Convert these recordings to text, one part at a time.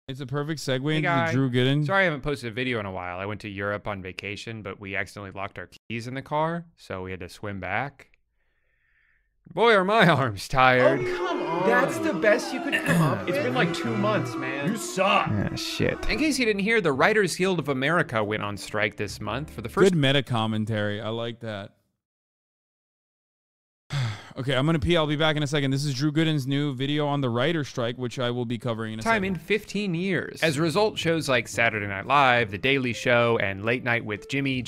It's a perfect segue into guy. Drew Gooden. Sorry I haven't posted a video in a while. I went to Europe on vacation, but we accidentally locked our keys in the car, so we had to swim back. Boy, are my arms tired. Oh, come on. That's the best you could come up with? It's been like 2 months, man. You suck. Ah, shit. In case you didn't hear, the Writers Guild of America went on strike this month for the first... Good meta commentary. I like that. Okay, I'm gonna pee. I'll be back in a second. This is Drew Gooden's new video on the writer strike, which I will be covering in a second. In 15 years. As a result, shows like Saturday Night Live, The Daily Show, and Late Night with Jimmy,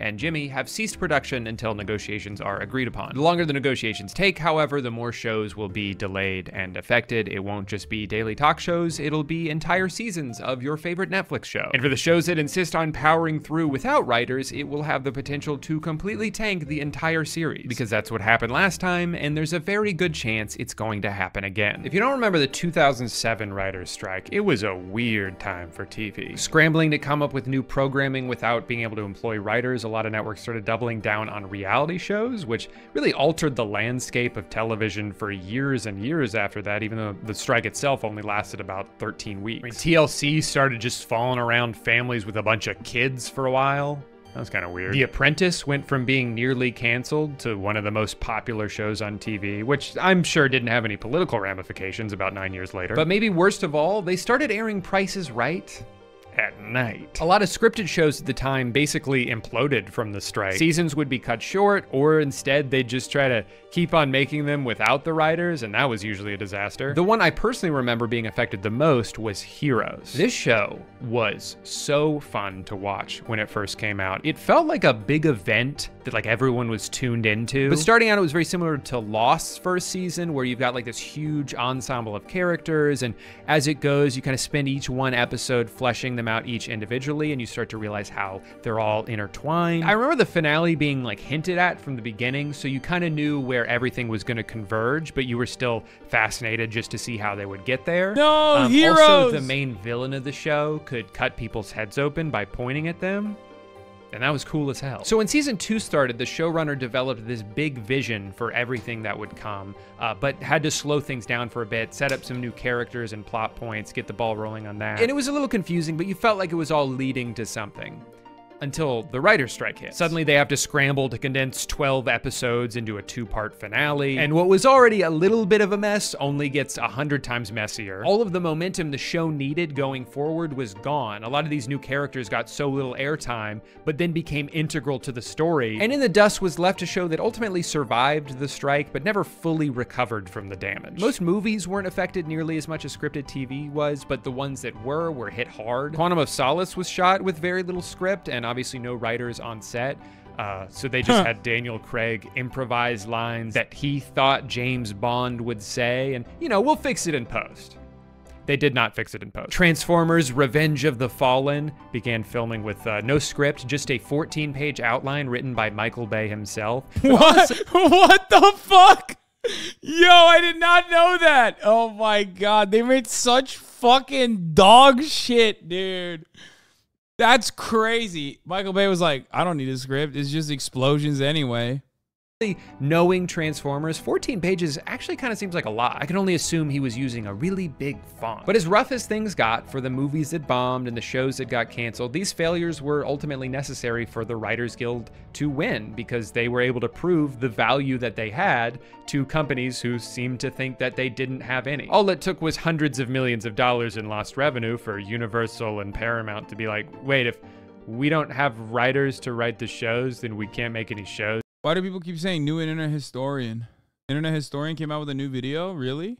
and Jimmy have ceased production until negotiations are agreed upon. The longer the negotiations take, however, the more shows will be delayed and affected. It won't just be daily talk shows, it'll be entire seasons of your favorite Netflix show. And for the shows that insist on powering through without writers, it will have the potential to completely tank the entire series. Because that's what happened last time, and there's a very good chance it's going to happen again. If you don't remember the 2007 writers' strike, it was a weird time for TV. Scrambling to come up with new programming without being able to employ writers, a lot of networks started doubling down on reality shows, which really altered the landscape of television for years and years after that, even though the strike itself only lasted about 13 weeks. I mean, TLC started just falling around families with a bunch of kids for a while. That was kind of weird. The Apprentice went from being nearly canceled to one of the most popular shows on TV, which I'm sure didn't have any political ramifications about 9 years later. But maybe worst of all, they started airing Price is Right at night. A lot of scripted shows at the time basically imploded from the strike. Seasons would be cut short, or instead they'd just try to keep on making them without the writers, and that was usually a disaster. The one I personally remember being affected the most was Heroes. This show was so fun to watch when it first came out. It felt like a big event that like everyone was tuned into. But starting out, it was very similar to Lost's first season, where you've got like this huge ensemble of characters, and as it goes, you kind of spend each one episode fleshing them out each individually, and you start to realize how they're all intertwined. I remember the finale being like hinted at from the beginning, so you kind of knew where everything was going to converge, but you were still fascinated just to see how they would get there. No, Heroes! Also, the main villain of the show could cut people's heads open by pointing at them. And that was cool as hell. So when season 2 started, the showrunner developed this big vision for everything that would come, but had to slow things down for a bit, set up some new characters and plot points, get the ball rolling on that. And it was a little confusing, but you felt like it was all leading to something. Until the writer's strike hit. Suddenly they have to scramble to condense 12 episodes into a 2-part finale, and what was already a little bit of a mess only gets 100 times messier. All of the momentum the show needed going forward was gone. A lot of these new characters got so little airtime, but then became integral to the story, and in the dust was left a show that ultimately survived the strike, but never fully recovered from the damage. Most movies weren't affected nearly as much as scripted TV was, but the ones that were hit hard. Quantum of Solace was shot with very little script, and obviously no writers on set, so they just had Daniel Craig improvise lines that he thought James Bond would say, and you know, we'll fix it in post. They did not fix it in post. Transformers Revenge of the Fallen began filming with no script, just a 14-page outline written by Michael Bay himself. What? What the fuck? Yo, I did not know that. Oh my god, they made such fucking dog shit, dude. That's crazy. Michael Bay was like, I don't need a script. It's just explosions anyway. Knowing Transformers, 14 pages actually kind of seems like a lot. I can only assume he was using a really big font. But as rough as things got for the movies that bombed and the shows that got canceled, these failures were ultimately necessary for the Writers Guild to win, because they were able to prove the value that they had to companies who seemed to think that they didn't have any. All it took was hundreds of millions of dollars in lost revenue for Universal and Paramount to be like, wait, if we don't have writers to write the shows, then we can't make any shows. Why do people keep saying new internet historian? Internet historian came out with a new video? Really?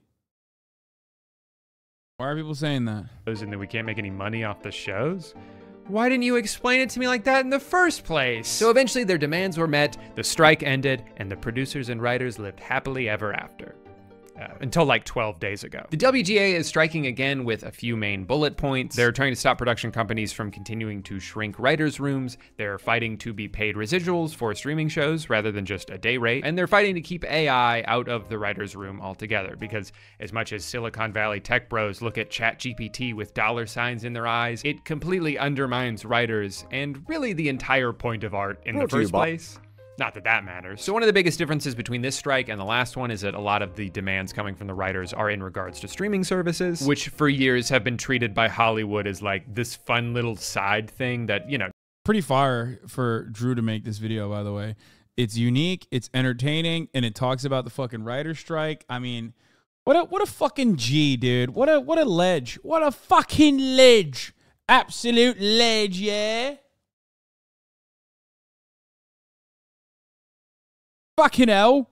Why are people saying that? And then we can't make any money off the shows? Why didn't you explain it to me like that in the first place? So eventually their demands were met, the strike ended, and the producers and writers lived happily ever after. Until like 12 days ago. The WGA is striking again with a few main bullet points. They're trying to stop production companies from continuing to shrink writers' rooms. They're fighting to be paid residuals for streaming shows rather than just a day rate. And they're fighting to keep AI out of the writer's room altogether, because as much as Silicon Valley tech bros look at ChatGPT with dollar signs in their eyes, it completely undermines writers and really the entire point of art in the first place. Not that that matters. So one of the biggest differences between this strike and the last one is that a lot of the demands coming from the writers are in regards to streaming services, which for years have been treated by Hollywood as like this fun little side thing that, you know. Pretty fire for Drew to make this video, by the way. It's unique, it's entertaining, and it talks about the fucking writer's strike. I mean, what a fucking G, dude. What a ledge. What a fucking ledge. Absolute ledge, yeah. Fucking hell.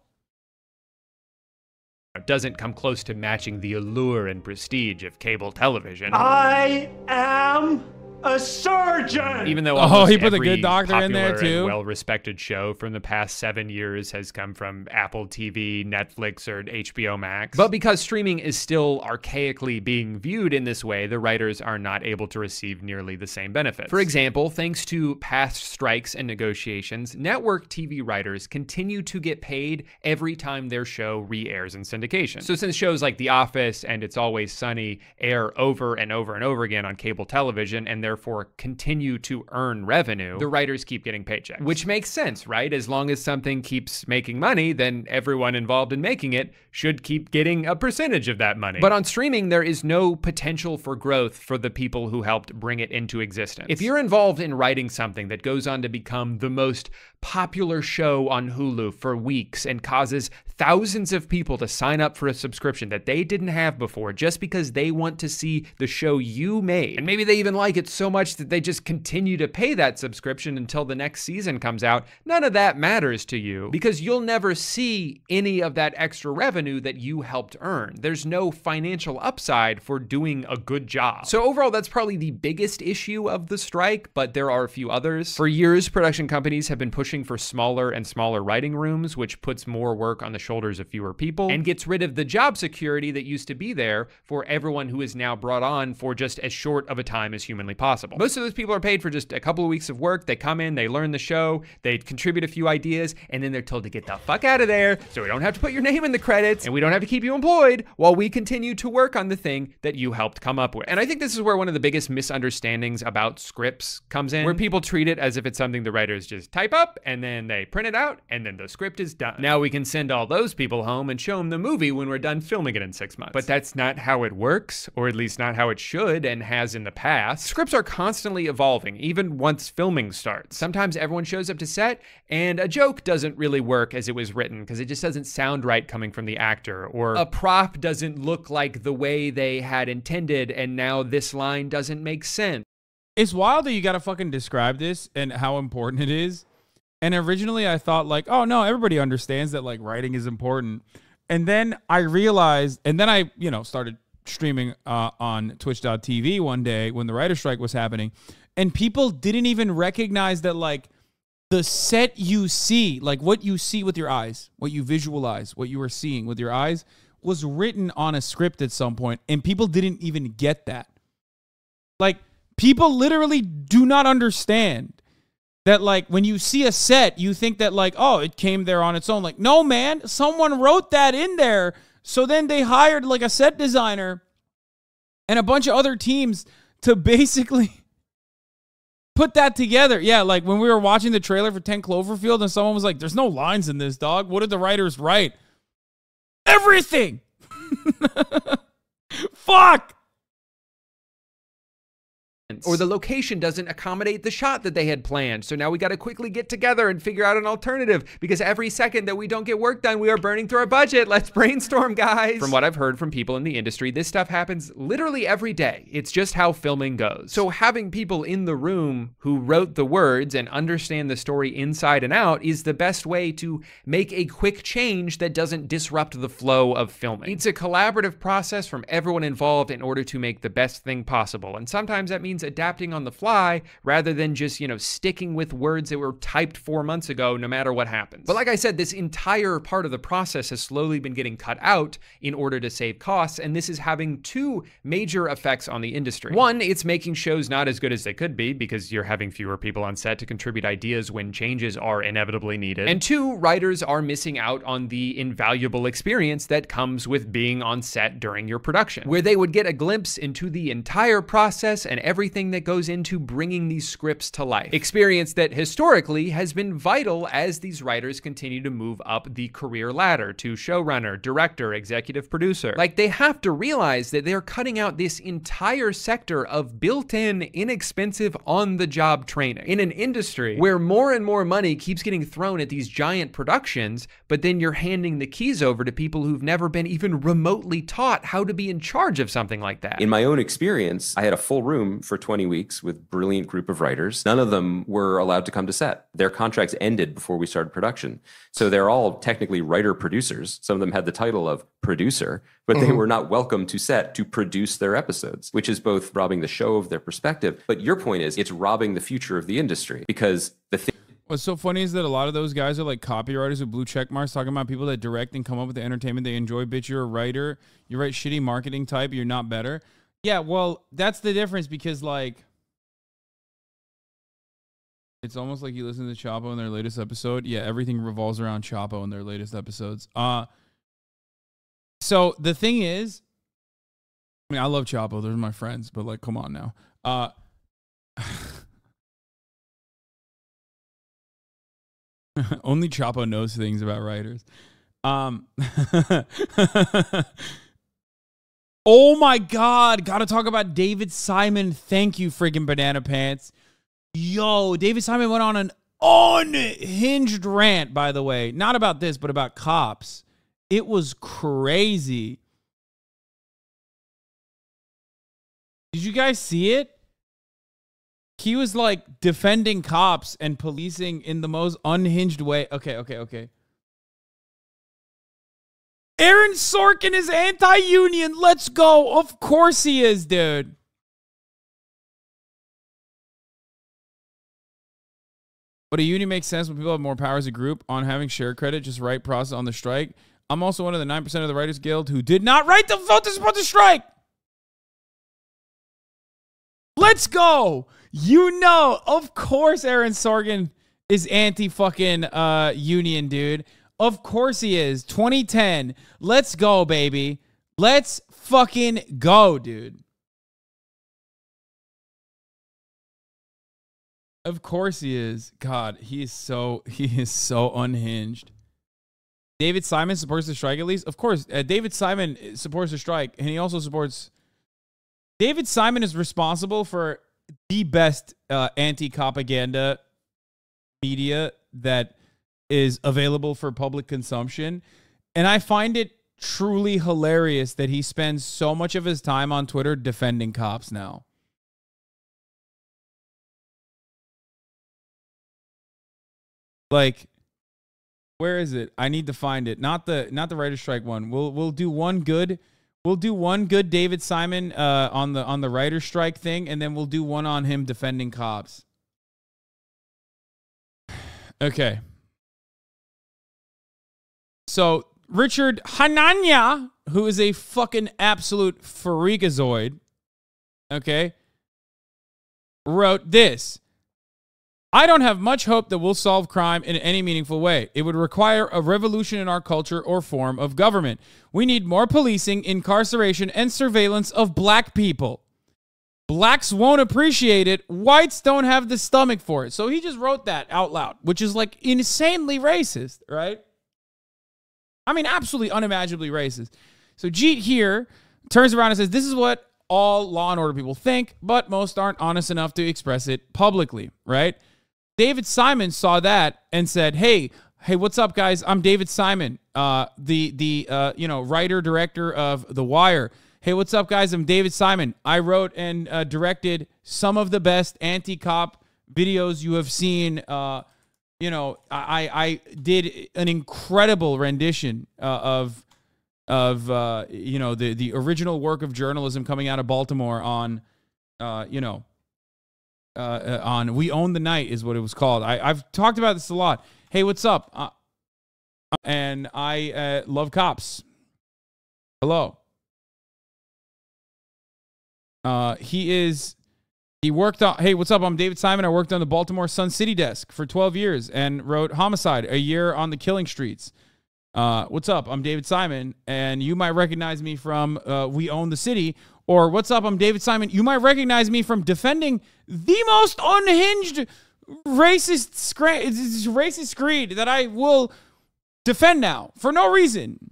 It doesn't come close to matching the allure and prestige of cable television. I am a surgeon! Even though he put the good doctor in there too. Well-respected show from the past 7 years has come from Apple TV, Netflix, or HBO Max. But because streaming is still archaically being viewed in this way, the writers are not able to receive nearly the same benefits. For example, thanks to past strikes and negotiations, network TV writers continue to get paid every time their show re-airs in syndication. So since shows like The Office and It's Always Sunny air over and over and over again on cable television and therefore continue to earn revenue, the writers keep getting paychecks. Which makes sense, right? As long as something keeps making money, then everyone involved in making it should keep getting a percentage of that money. But on streaming, there is no potential for growth for the people who helped bring it into existence. If you're involved in writing something that goes on to become the most popular show on Hulu for weeks and causes thousands of people to sign up for a subscription that they didn't have before just because they want to see the show you made, and maybe they even like it so much that they just continue to pay that subscription until the next season comes out, none of that matters to you because you'll never see any of that extra revenue that you helped earn. There's no financial upside for doing a good job. So overall, that's probably the biggest issue of the strike, but there are a few others. For years, production companies have been pushing for smaller and smaller writing rooms, which puts more work on the shoulders of fewer people and gets rid of the job security that used to be there for everyone who is now brought on for just as short of a time as humanly possible. Most of those people are paid for just a couple of weeks of work. They come in, they learn the show, they contribute a few ideas, and then they're told to get the fuck out of there so we don't have to put your name in the credits and we don't have to keep you employed while we continue to work on the thing that you helped come up with. And I think this is where one of the biggest misunderstandings about scripts comes in, where people treat it as if it's something the writers just type up and then they print it out and then the script is done. Now we can send all those people home and show them the movie when we're done filming it in 6 months. But that's not how it works, or at least not how it should and has in the past. Scripts are constantly evolving, even once filming starts. Sometimes everyone shows up to set and a joke doesn't really work as it was written because it just doesn't sound right coming from the actor, or a prop doesn't look like the way they had intended and now this line doesn't make sense. It's wild that you gotta fucking describe this and how important it is. And originally I thought like, oh no, everybody understands that like writing is important. And then I realized, and then I, started streaming on twitch.tv one day when the writer's strike was happening, and people didn't even recognize that like the set you see, like what you see with your eyes, what you visualize, what you were seeing with your eyes was written on a script at some point, and people didn't even get that. Like people literally do not understand that like when you see a set, you think that like, oh, it came there on its own. Like, no, man, someone wrote that in there. So then they hired like a set designer and a bunch of other teams to basically put that together. Yeah, like when we were watching the trailer for 10 Cloverfield and someone was like, there's no lines in this, dog. What did the writers write? Everything. Fuck. Or the location doesn't accommodate the shot that they had planned. So now we got to quickly get together and figure out an alternative because every second that we don't get work done, we are burning through our budget. Let's brainstorm, guys. From what I've heard from people in the industry, this stuff happens literally every day. It's just how filming goes. So having people in the room who wrote the words and understand the story inside and out is the best way to make a quick change that doesn't disrupt the flow of filming. It's a collaborative process from everyone involved in order to make the best thing possible. And sometimes that means adapting on the fly rather than just, sticking with words that were typed 4 months ago, no matter what happens. But like I said, this entire part of the process has slowly been getting cut out in order to save costs, and this is having two major effects on the industry. One, it's making shows not as good as they could be because you're having fewer people on set to contribute ideas when changes are inevitably needed. And two, writers are missing out on the invaluable experience that comes with being on set during your production, where they would get a glimpse into the entire process and every everything that goes into bringing these scripts to life. Experience that historically has been vital as these writers continue to move up the career ladder to showrunner, director, executive producer. Like, they have to realize that they're cutting out this entire sector of built-in, inexpensive, on-the-job training in an industry where more and more money keeps getting thrown at these giant productions, but then you're handing the keys over to people who've never been even remotely taught how to be in charge of something like that. In my own experience, I had a full room for 20 weeks with a brilliant group of writers. None of them were allowed to come to set. Their contracts ended before we started production. So they're all technically writer-producers. Some of them had the title of producer, but they were not welcome to set to produce their episodes, which is both robbing the show of their perspective. But your point is, it's robbing the future of the industry, because the thing... What's so funny is that a lot of those guys are like copywriters with blue check marks, talking about people that direct and come up with the entertainment they enjoy. Bitch, you're a writer. You write shitty marketing type. You're not better. Yeah, well, that's the difference, because, like, it's almost like you listen to Chapo in their latest episode. Yeah, everything revolves around Chapo in their latest episodes. So the thing is, I mean, I love Chapo. They're my friends, but, like, come on now. Only Chapo knows things about writers. Oh my God. Gotta talk about David Simon. Thank you, friggin' Banana Pants. Yo, David Simon went on an unhinged rant, by the way. Not about this, but about cops. It was crazy. Did you guys see it? He was like defending cops and policing in the most unhinged way. Okay. Aaron Sorkin is anti-union. Let's go. Of course he is, dude. But a union makes sense when people have more power as a group on having shared credit, just right process on the strike. I'm also one of the 9% of the Writers Guild who did not write the vote to support the strike. Let's go. You know, of course Aaron Sorkin is anti-fucking union, dude. Of course he is. 2010. Let's go, baby. Let's fucking go, dude. Of course he is. God, he is so unhinged. David Simon supports the strike at least? Of course. David Simon supports the strike, and he also supports... David Simon is responsible for the best anti-propaganda media that is available for public consumption. And I find it truly hilarious that he spends so much of his time on Twitter defending cops now. Like, where is it? I need to find it. Not the writer's strike one. We'll do one good. We'll do one good David Simon on the writer's strike thing, and then we'll do one on him defending cops. Okay. So Richard Hanania, who is a fucking absolute freakazoid, okay, wrote this. I don't have much hope that we'll solve crime in any meaningful way. It would require a revolution in our culture or form of government. We need more policing, incarceration, and surveillance of black people. Blacks won't appreciate it. Whites don't have the stomach for it. So he just wrote that out loud, which is like insanely racist, right? I mean, absolutely unimaginably racist. So Jeet here turns around and says, this is what all Law and Order people think, but most aren't honest enough to express it publicly, right? David Simon saw that and said, hey, what's up, guys? I'm David Simon, the writer, director of The Wire. Hey, what's up, guys? I'm David Simon. I wrote and directed some of the best anti-cop videos you have seen. I did an incredible rendition of the original work of journalism coming out of Baltimore on We Own the Night is what it was called. I've talked about this a lot. Hey, what's up? And I love cops. Hello. He worked on, hey, what's up? I'm David Simon. I worked on the Baltimore Sun City desk for 12 years and wrote Homicide, a year on the Killing Streets. What's up? I'm David Simon, and you might recognize me from We Own the City Or, what's up, I'm David Simon. You might recognize me from defending the most unhinged racist creed that I will defend now for no reason.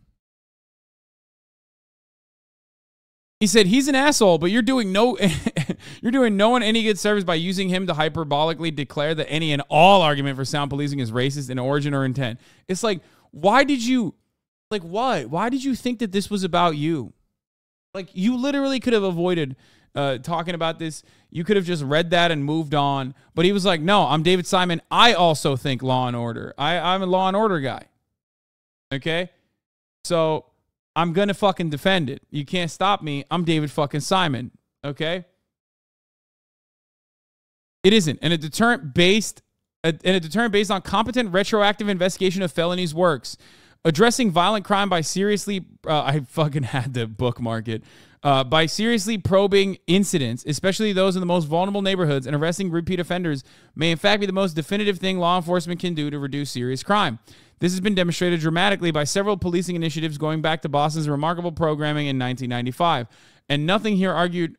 He said he's an asshole, but you're doing no one any good service by using him to hyperbolically declare that any and all argument for sound policing is racist in origin or intent. It's like, why did you think that this was about you? Like, you literally could have avoided talking about this. You could have just read that and moved on. But he was like, no, I'm David Simon. I also think law and order. I'm a law and order guy. Okay? So I'm going to fucking defend it. You can't stop me. I'm David fucking Simon. Okay? It isn't. And a deterrent based on competent retroactive investigation of felonies works. Addressing violent crime by seriously, I fucking had to bookmark it, by seriously probing incidents, especially those in the most vulnerable neighborhoods, and arresting repeat offenders may in fact be the most definitive thing law enforcement can do to reduce serious crime. This has been demonstrated dramatically by several policing initiatives going back to Boston's remarkable programming in 1995. And nothing here argued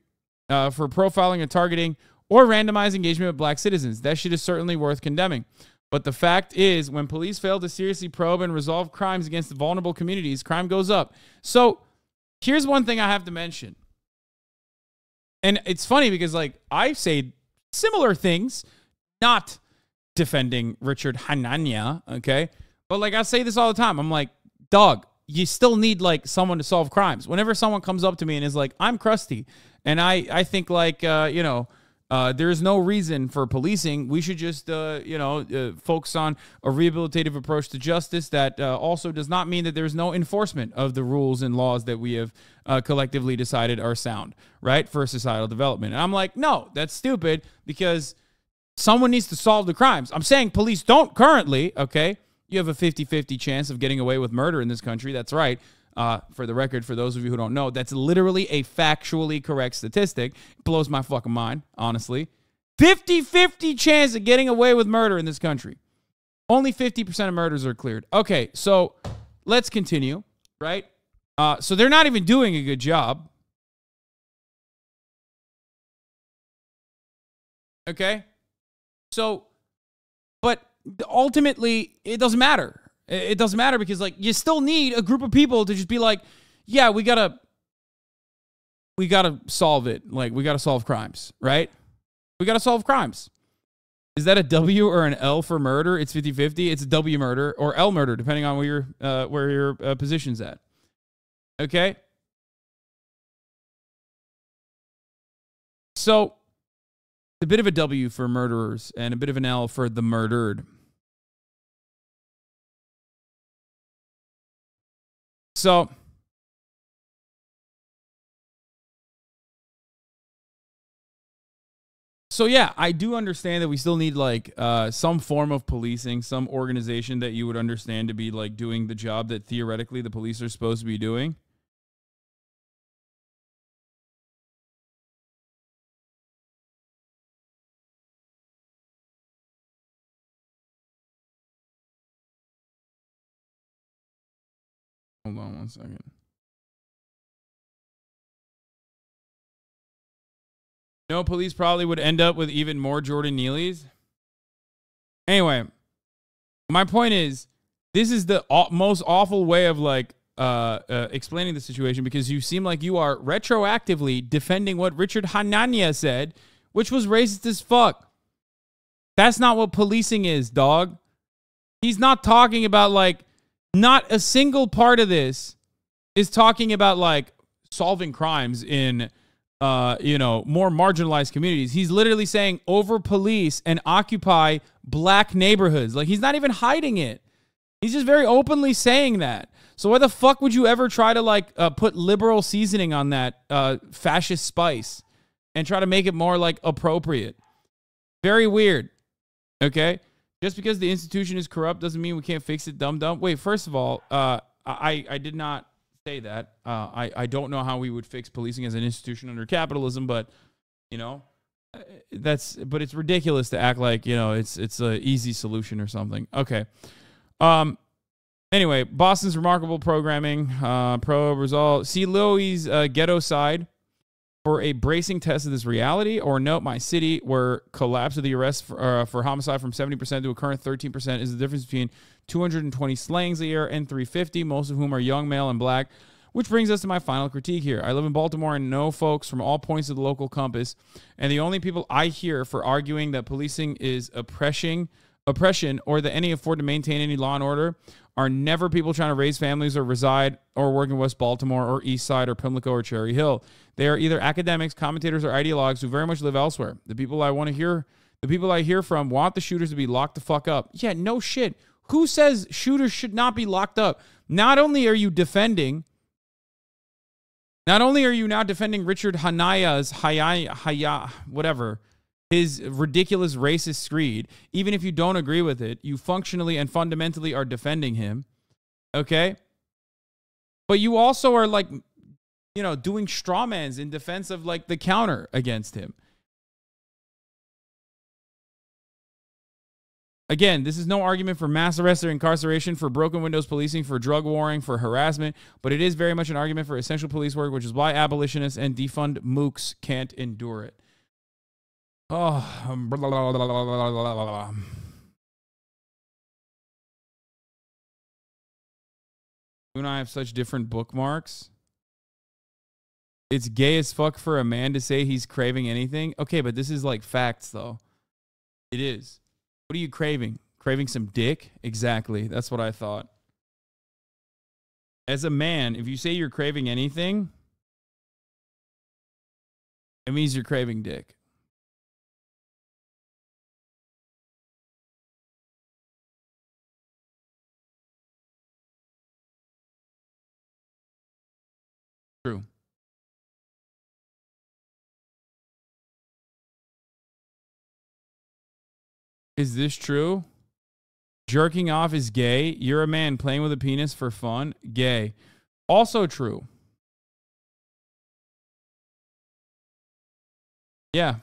for profiling or targeting or randomized engagement with black citizens. That shit is certainly worth condemning. But the fact is, when police fail to seriously probe and resolve crimes against vulnerable communities, crime goes up. So here's one thing I have to mention. And it's funny because, like, I say similar things, not defending Richard Hanania, okay? But, like, I say this all the time. I'm like, dog, you still need, like, someone to solve crimes. Whenever someone comes up to me and is like, I'm crusty, and I think, like, there's no reason for policing. We should just, focus on a rehabilitative approach to justice that also does not mean that there's no enforcement of the rules and laws that we have collectively decided are sound, right, for societal development. And I'm like, no, that's stupid because someone needs to solve the crimes. I'm saying police don't currently, okay? You have a 50-50 chance of getting away with murder in this country. That's right. For the record, for those of you who don't know, that's literally a factually correct statistic. It blows my fucking mind, honestly. 50-50 chance of getting away with murder in this country. Only 50% of murders are cleared. Okay, so let's continue, right? So they're not even doing a good job. Okay? So, but ultimately, it doesn't matter. It doesn't matter because, like, you still need a group of people to just be like, yeah, we gotta solve it. Like, we gotta solve crimes, right? We gotta solve crimes. Is that a W or an L for murder? It's 50-50. It's a W murder or L murder, depending on where your position's at. Okay? So, a bit of a W for murderers and a bit of an L for the murdered. So yeah, I do understand that we still need like some form of policing, some organization that you would understand to be like doing the job that theoretically the police are supposed to be doing. Hold on one second. No, police probably would end up with even more Jordan Neelys. Anyway, my point is, this is the most awful way of like explaining the situation because you seem like you are retroactively defending what Richard Hanania said, which was racist as fuck. That's not what policing is, dog. He's not talking about like, not a single part of this is talking about like solving crimes in, more marginalized communities. He's literally saying over police and occupy black neighborhoods. Like he's not even hiding it. He's just very openly saying that. So why the fuck would you ever try to like put liberal seasoning on that fascist spice and try to make it more like appropriate? Very weird. Okay. Just because the institution is corrupt doesn't mean we can't fix it, dumb. Wait, first of all, I did not say that. I don't know how we would fix policing as an institution under capitalism, but, but it's ridiculous to act like, it's an easy solution or something. Okay. Anyway, Boston's remarkable programming, pro result. See Louis' ghetto side. for a bracing test of this reality, or note my city where collapse of the arrest for homicide from 70% to a current 13% is the difference between 220 slayings a year and 350, most of whom are young, male, and black. Which brings us to my final critique here. I live in Baltimore and know folks from all points of the local compass, and the only people I hear for arguing that policing is oppression or that any afford to maintain any law and order are never people trying to raise families or reside or work in West Baltimore or East Side or Pimlico or Cherry Hill. They are either academics, commentators, or ideologues who very much live elsewhere. The people I hear from want the shooters to be locked the fuck up. Yeah, no shit. Who says shooters should not be locked up? Not only are you now defending Richard Hanaya's his ridiculous racist screed, even if you don't agree with it, you functionally and fundamentally are defending him. Okay? But you also are like, doing straw mans in defense of like the counter against him. Again, this is no argument for mass arrest or incarceration, for broken windows policing, for drug warring, for harassment, but it is very much an argument for essential police work, which is why abolitionists and defund mooks can't endure it. Oh, blah, blah, blah, blah, blah, blah, blah. You and I have such different bookmarks. It's gay as fuck for a man to say he's craving anything. Okay, but this is like facts, though. It is. What are you craving? Craving some dick? Exactly. That's what I thought. As a man, if you say you're craving anything, it means you're craving dick. True. Is this true? Jerking off is gay. You're a man playing with a penis for fun. Gay. Also true. Yeah.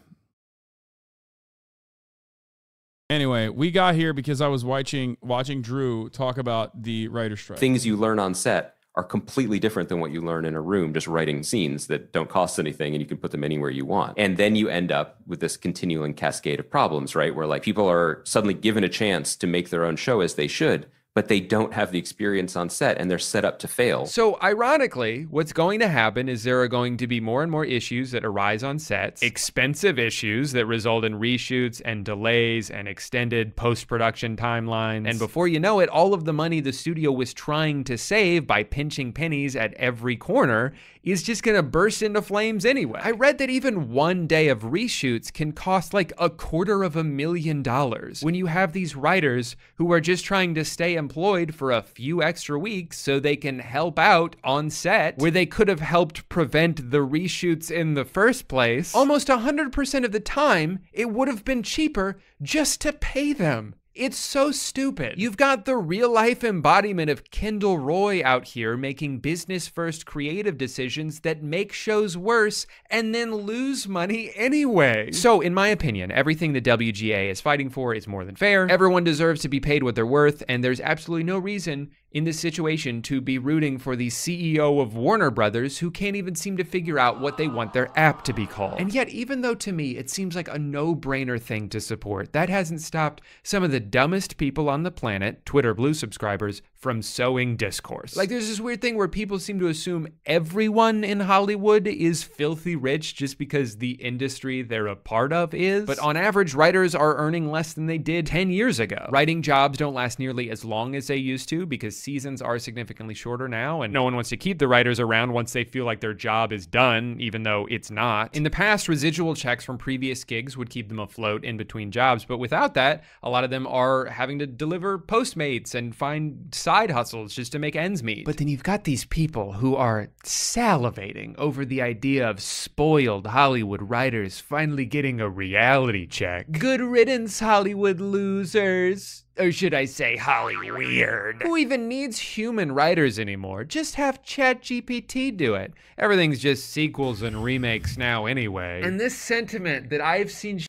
Anyway, we got here because I was watching Drew talk about the writer's strike. Things you learn on set are completely different than what you learn in a room just writing scenes that don't cost anything and you can put them anywhere you want. And then you end up with this continuing cascade of problems, right? Where like people are suddenly given a chance to make their own show as they should, but they don't have the experience on set and they're set up to fail. So ironically, what's going to happen is there are going to be more and more issues that arise on sets, expensive issues that result in reshoots and delays and extended post-production timelines. And before you know it, all of the money the studio was trying to save by pinching pennies at every corner is just going to burst into flames anyway. I read that even one day of reshoots can cost like $250,000 when you have these writers who are just trying to stay employed for a few extra weeks so they can help out on set where they could have helped prevent the reshoots in the first place. Almost 100% of the time, it would have been cheaper just to pay them. It's so stupid. You've got the real-life embodiment of Kendall Roy out here making business-first creative decisions that make shows worse and then lose money anyway. So, in my opinion, everything the WGA is fighting for is more than fair. Everyone deserves to be paid what they're worth, and there's absolutely no reason in this situation to be rooting for the CEO of Warner Brothers who can't even seem to figure out what they want their app to be called. And yet, even though to me it seems like a no-brainer thing to support, that hasn't stopped some of the dumbest people on the planet, Twitter Blue subscribers, from sowing discourse. Like there's this weird thing where people seem to assume everyone in Hollywood is filthy rich just because the industry they're a part of is. But on average, writers are earning less than they did 10 years ago. Writing jobs don't last nearly as long as they used to because seasons are significantly shorter now, and no one wants to keep the writers around once they feel like their job is done, even though it's not. In the past, residual checks from previous gigs would keep them afloat in between jobs, but without that, a lot of them are having to deliver Postmates and find side hustles just to make ends meet. But then you've got these people who are salivating over the idea of spoiled Hollywood writers finally getting a reality check. Good riddance, Hollywood losers. Or should I say Holly weird? Who even needs human writers anymore? Just have ChatGPT do it. Everything's just sequels and remakes now anyway. And this sentiment that I've seen...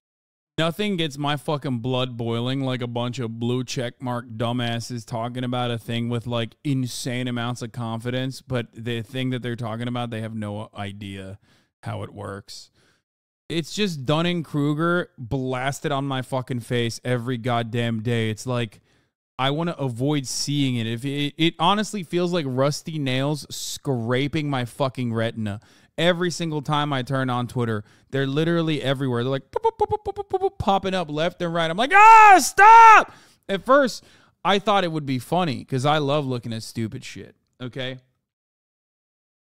Nothing gets my fucking blood boiling like a bunch of blue checkmark dumbasses talking about a thing with like insane amounts of confidence, but the thing that they're talking about, they have no idea how it works. It's just Dunning-Kruger blasted on my fucking face every goddamn day. It's like, I want to avoid seeing it. If it honestly feels like rusty nails scraping my fucking retina. Every single time I turn on Twitter, they're literally everywhere. They're like popping up left and right. I'm like, stop! At first, I thought it would be funny because I love looking at stupid shit, okay?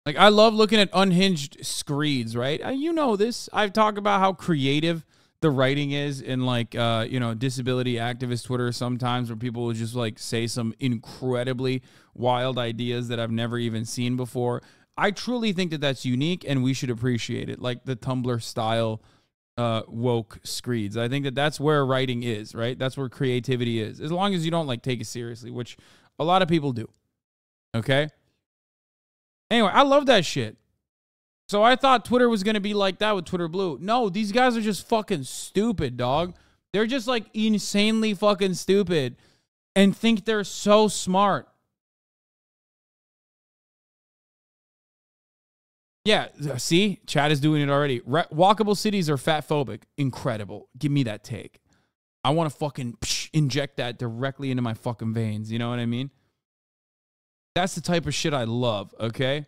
Like, I love looking at unhinged screeds, right? You know this. I've talked about how creative the writing is in, like, disability activist Twitter sometimes, where people will just, like, say some incredibly wild ideas that I've never even seen before. I truly think that that's unique, and we should appreciate it, like the Tumblr style woke screeds. I think that that's where writing is, right? That's where creativity is, as long as you don't, like, take it seriously, which a lot of people do, okay? Anyway, I love that shit. So I thought Twitter was going to be like that with Twitter Blue. No, these guys are just fucking stupid, dog. They're just, like, insanely fucking stupid and think they're so smart. Yeah, see? Chad is doing it already. Walkable cities are fat phobic. Incredible. Give me that take. I want to fucking inject that directly into my fucking veins. You know what I mean? That's the type of shit I love, okay?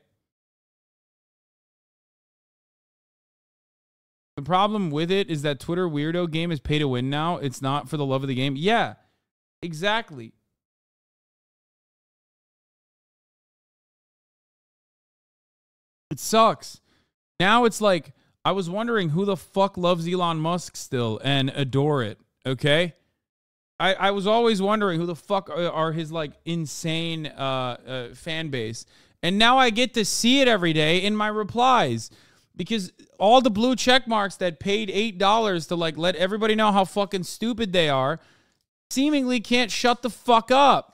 The problem with it is that Twitter weirdo game is pay to win now. It's not for the love of the game. Yeah, exactly. It sucks. Now it's like, I was wondering who the fuck loves Elon Musk still and adore it, okay? I was always wondering who the fuck are his, like, insane fan base. And now I get to see it every day in my replies. Because all the blue check marks that paid $8 to, like, let everybody know how fucking stupid they are seemingly can't shut the fuck up.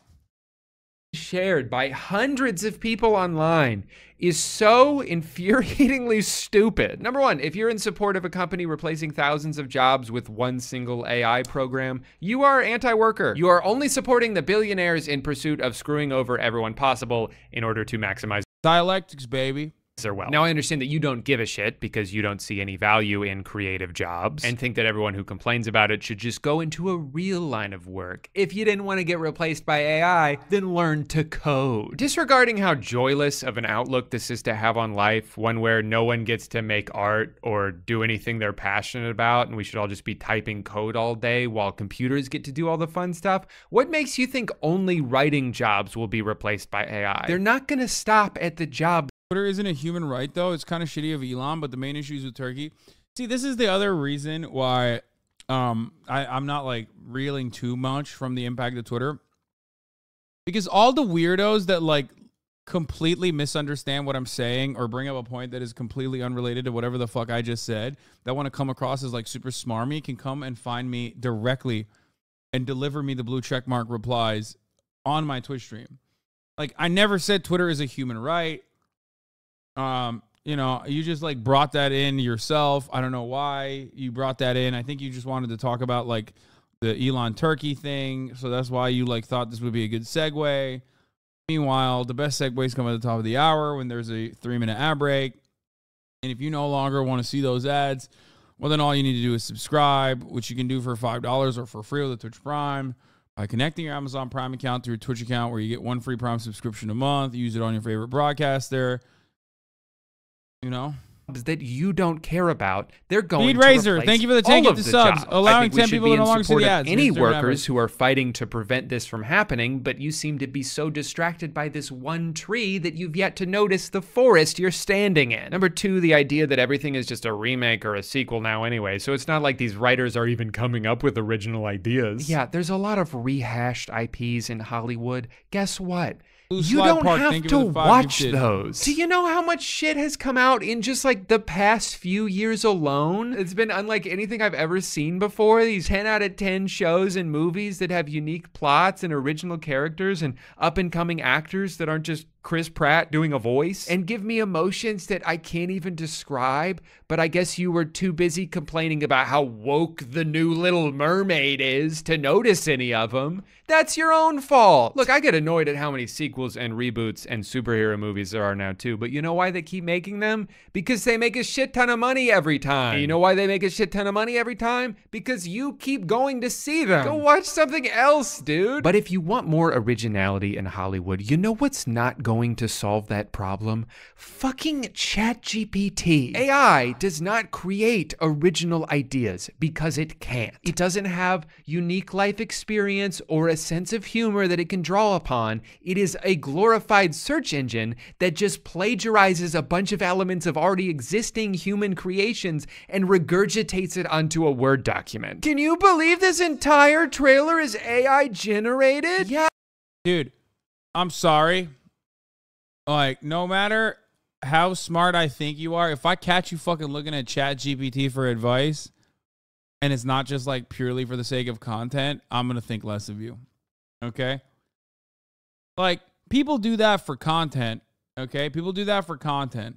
Shared by hundreds of people online is so infuriatingly stupid. Number one, if you're in support of a company replacing thousands of jobs with one single AI program, you are anti-worker. You are only supporting the billionaires in pursuit of screwing over everyone possible in order to maximize Dialectics, baby. their wealth. Now, I understand that you don't give a shit because you don't see any value in creative jobs and think that everyone who complains about it should just go into a real line of work. If you didn't want to get replaced by AI, then learn to code. Disregarding how joyless of an outlook this is to have on life, one where no one gets to make art or do anything they're passionate about, and we should all just be typing code all day while computers get to do all the fun stuff, what makes you think only writing jobs will be replaced by AI? They're not gonna stop at the job. Twitter isn't a human right, though. It's kind of shitty of Elon, but the main issue is with Turkey. See, this is the other reason why I'm not, like, reeling too much from the impact of Twitter. Because all the weirdos that, like, completely misunderstand what I'm saying or bring up a point that is completely unrelated to whatever the fuck I just said, that want to come across as, like, super smarmy, can come and find me directly and deliver me the blue checkmark replies on my Twitch stream. Like, I never said Twitter is a human right. You know, you just, like, brought that in yourself. I don't know why you brought that in. I think you just wanted to talk about, like, the Elon Turkey thing. So that's why you, like, thought this would be a good segue. Meanwhile, the best segues come at the top of the hour when there's a 3-minute ad break. And if you no longer want to see those ads, well, then all you need to do is subscribe, which you can do for $5 or for free with the Twitch Prime by connecting your Amazon Prime account to your Twitch account, where you get one free Prime subscription a month. Use it on your favorite broadcaster. You know, that you don't care about, they're going Speed to Razor, replace thank you for the all 10 of gifted the subs, jobs. allowing 10 should people be to no in longer see support the of ads. any Mr. workers Rabbit. who are fighting to prevent this from happening, but you seem to be so distracted by this one tree that you've yet to notice the forest you're standing in. Number two, the idea that everything is just a remake or a sequel now anyway, so it's not like these writers are even coming up with original ideas. Yeah, there's a lot of rehashed IPs in Hollywood. Guess what? You don't have to watch those. Do you know how much shit has come out in just, like, the past few years alone? It's been unlike anything I've ever seen before. These 10 out of 10 shows and movies that have unique plots and original characters and up-and-coming actors that aren't just Chris Pratt doing a voice and give me emotions that I can't even describe, but I guess you were too busy complaining about how woke the new Little Mermaid is to notice any of them. That's your own fault. Look, I get annoyed at how many sequels and reboots and superhero movies there are now too, but you know why they keep making them? Because they make a shit ton of money every time. And you know why they make a shit ton of money every time? Because you keep going to see them. Go watch something else, dude. But if you want more originality in Hollywood, you know what's not going to solve that problem? Fucking ChatGPT. AI does not create original ideas because it can't. It doesn't have unique life experience or a sense of humor that it can draw upon. It is a glorified search engine that just plagiarizes a bunch of elements of already existing human creations and regurgitates it onto a Word document. Can you believe this entire trailer is AI generated? Yeah. Dude, I'm sorry. Like, no matter how smart I think you are, if I catch you fucking looking at ChatGPT for advice and it's not just like purely for the sake of content, I'm going to think less of you. Okay? Like, people do that for content. Okay? People do that for content.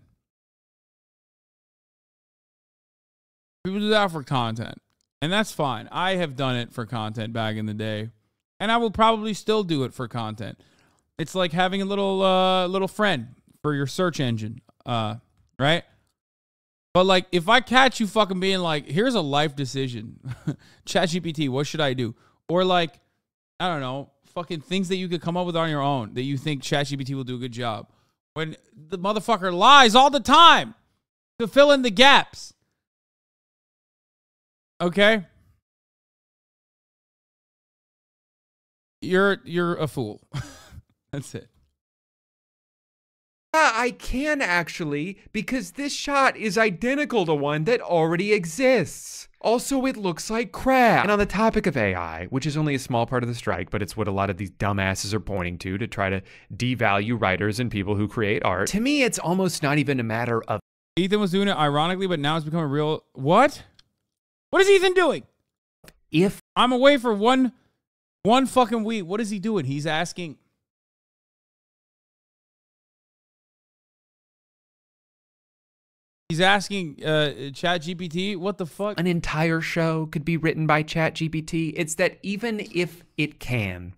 People do that for content. And that's fine. I have done it for content back in the day. And I will probably still do it for content. It's like having a little friend for your search engine, right? But like, if I catch you fucking being like, here's a life decision, ChatGPT, what should I do? Or like, I don't know, fucking things that you could come up with on your own that you think ChatGPT will do a good job. When the motherfucker lies all the time to fill in the gaps. Okay? You're a fool. That's it. Yeah, I can actually, because this shot is identical to one that already exists. Also, it looks like crap. And on the topic of AI, which is only a small part of the strike, but it's what a lot of these dumbasses are pointing to try to devalue writers and people who create art. To me, it's almost not even a matter of... Ethan was doing it ironically, but now it's become a real... What? What is Ethan doing? If I'm away for one fucking week. What is he doing? He's asking... He's asking ChatGPT, what the fuck? An entire show could be written by ChatGPT. It's that even if it can,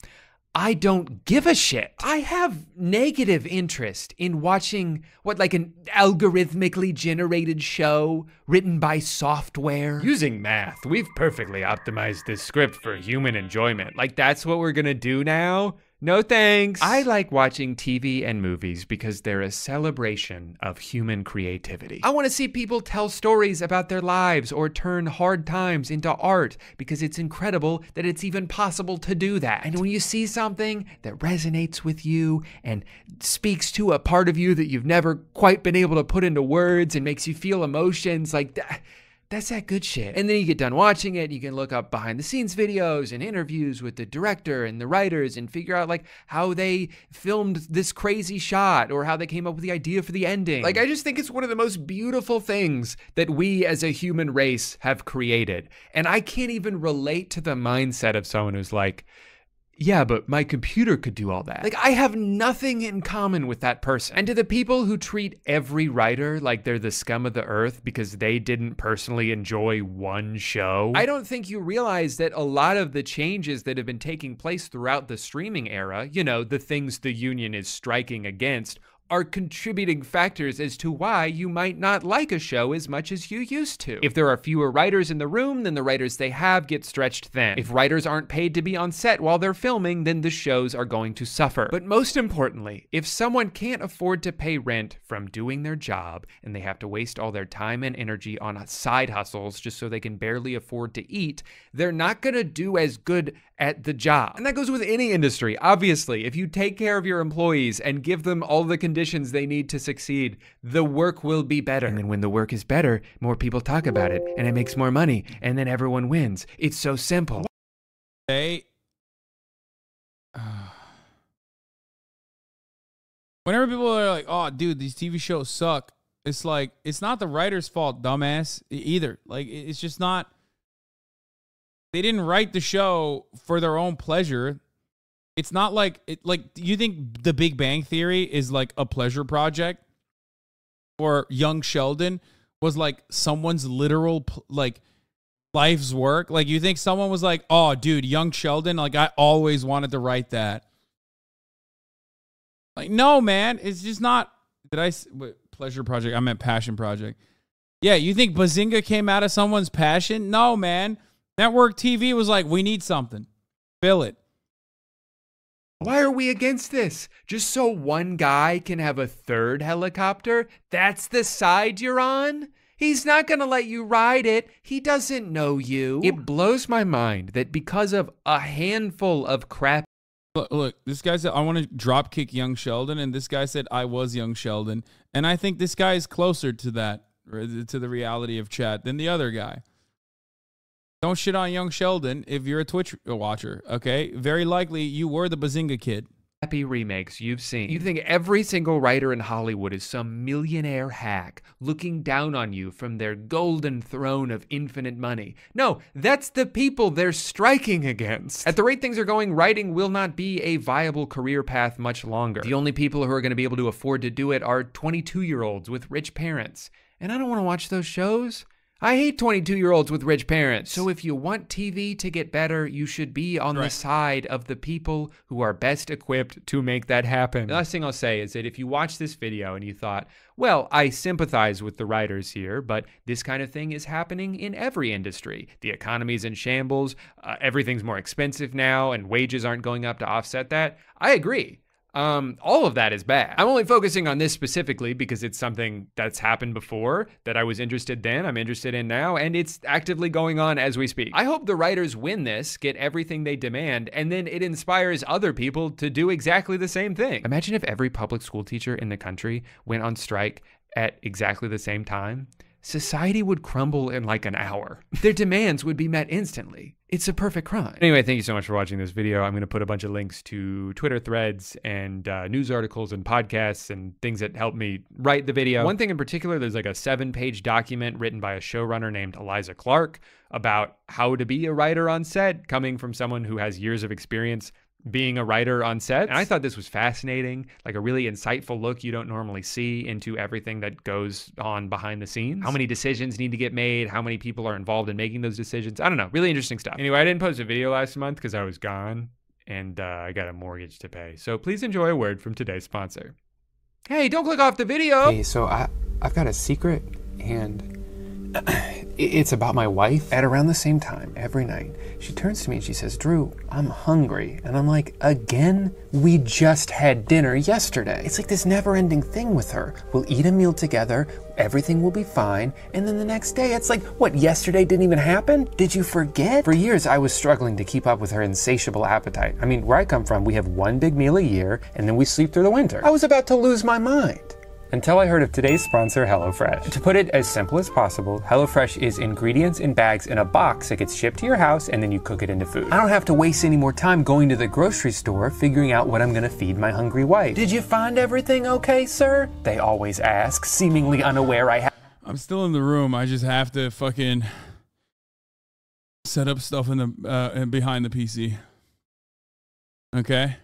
I don't give a shit. I have negative interest in watching like an algorithmically generated show written by software. Using math, we've perfectly optimized this script for human enjoyment. Like, that's what we're gonna do now? No thanks. I like watching TV and movies because they're a celebration of human creativity. I want to see people tell stories about their lives or turn hard times into art because it's incredible that it's even possible to do that. And when you see something that resonates with you and speaks to a part of you that you've never quite been able to put into words and makes you feel emotions like that, that's that good shit. And then you get done watching it, you can look up behind the scenes videos and interviews with the director and the writers and figure out like how they filmed this crazy shot or how they came up with the idea for the ending. Like, I just think it's one of the most beautiful things that we as a human race have created. And I can't even relate to the mindset of someone who's like, yeah, but my computer could do all that. Like, I have nothing in common with that person. And to the people who treat every writer like they're the scum of the earth because they didn't personally enjoy one show, I don't think you realize that a lot of the changes that have been taking place throughout the streaming era, you know, the things the union is striking against, are contributing factors as to why you might not like a show as much as you used to. If there are fewer writers in the room, then the writers they have get stretched thin. If writers aren't paid to be on set while they're filming, then the shows are going to suffer. But most importantly, if someone can't afford to pay rent from doing their job and they have to waste all their time and energy on side hustles just so they can barely afford to eat, they're not gonna do as good at the job. And that goes with any industry. Obviously, if you take care of your employees and give them all the conditions they need to succeed, the work will be better. And then when the work is better, more people talk about it and it makes more money and then everyone wins. It's so simple. Whenever people are like, oh, dude, these TV shows suck, it's like, it's not the writer's fault, dumbass, either. Like, it's just not. They didn't write the show for their own pleasure. It's not like you think The Big Bang Theory is like a pleasure project, or Young Sheldon was like someone's literal like life's work? Like, you think someone was like, oh, dude, Young Sheldon, like, I always wanted to write that. Like, no, man, it's just not. Pleasure project? I meant passion project. Yeah, you think Bazinga came out of someone's passion? No, man. Network TV was like, we need something. Fill it. Why are we against this? Just so one guy can have a third helicopter? That's the side you're on? He's not going to let you ride it. He doesn't know you. It blows my mind that because of a handful of crap. Look, this guy said, I want to drop kick Young Sheldon. And this guy said, I was Young Sheldon. And I think this guy is closer to that, to the reality of chat, than the other guy. Don't shit on Young Sheldon if you're a Twitch watcher, okay? Very likely you were the Bazinga kid. Happy remakes you've seen. You think every single writer in Hollywood is some millionaire hack looking down on you from their golden throne of infinite money. No, that's the people they're striking against. At the rate things are going, writing will not be a viable career path much longer. The only people who are going to be able to afford to do it are 22-year-olds with rich parents. And I don't want to watch those shows. I hate 22-year-olds with rich parents. So if you want TV to get better, you should be on the side of the people who are best equipped to make that happen. The last thing I'll say is that if you watch this video and you thought, well, I sympathize with the writers here, but this kind of thing is happening in every industry. The economy's in shambles, everything's more expensive now, and wages aren't going up to offset that. I agree. All of that is bad. I'm only focusing on this specifically because it's something that's happened before that I was interested then, I'm interested in now, and it's actively going on as we speak. I hope the writers win this, get everything they demand, and then it inspires other people to do exactly the same thing. Imagine if every public school teacher in the country went on strike at exactly the same time. Society would crumble in like an hour. Their demands would be met instantly. It's a perfect crime. Anyway, thank you so much for watching this video. I'm going to put a bunch of links to Twitter threads and news articles and podcasts and things that helped me write the video. One thing in particular, there's like a 7-page document written by a showrunner named Eliza Clark about how to be a writer on set, coming from someone who has years of experience being a writer on set. And I thought this was fascinating, like a really insightful look you don't normally see into everything that goes on behind the scenes. How many decisions need to get made, how many people are involved in making those decisions. I don't know, really interesting stuff. Anyway, I didn't post a video last month because I was gone and I got a mortgage to pay. So please enjoy a word from today's sponsor. Hey, don't click off the video. Hey, so I've got a secret, and it's about my wife. At around the same time every night, she turns to me and she says, Drew, I'm hungry. And I'm like, again? We just had dinner yesterday. It's like this never-ending thing with her. We'll eat a meal together, everything will be fine, and then the next day it's like, what, yesterday didn't even happen? Did you forget? For years I was struggling to keep up with her insatiable appetite. I mean, where I come from, we have one big meal a year and then we sleep through the winter. I was about to lose my mind. Until I heard of today's sponsor, HelloFresh. To put it as simple as possible, HelloFresh is ingredients in bags in a box that gets shipped to your house and then you cook it into food. I don't have to waste any more time going to the grocery store figuring out what I'm gonna feed my hungry wife. Did you find everything okay, sir? They always ask, seemingly unaware I'm still in the room. I just have to fucking set up stuff in the behind the PC. Okay?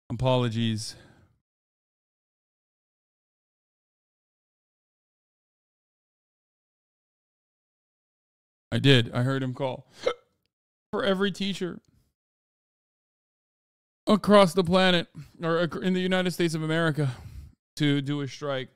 Apologies. I did. I heard him call for every teacher across the planet or in the United States of America to do a strike.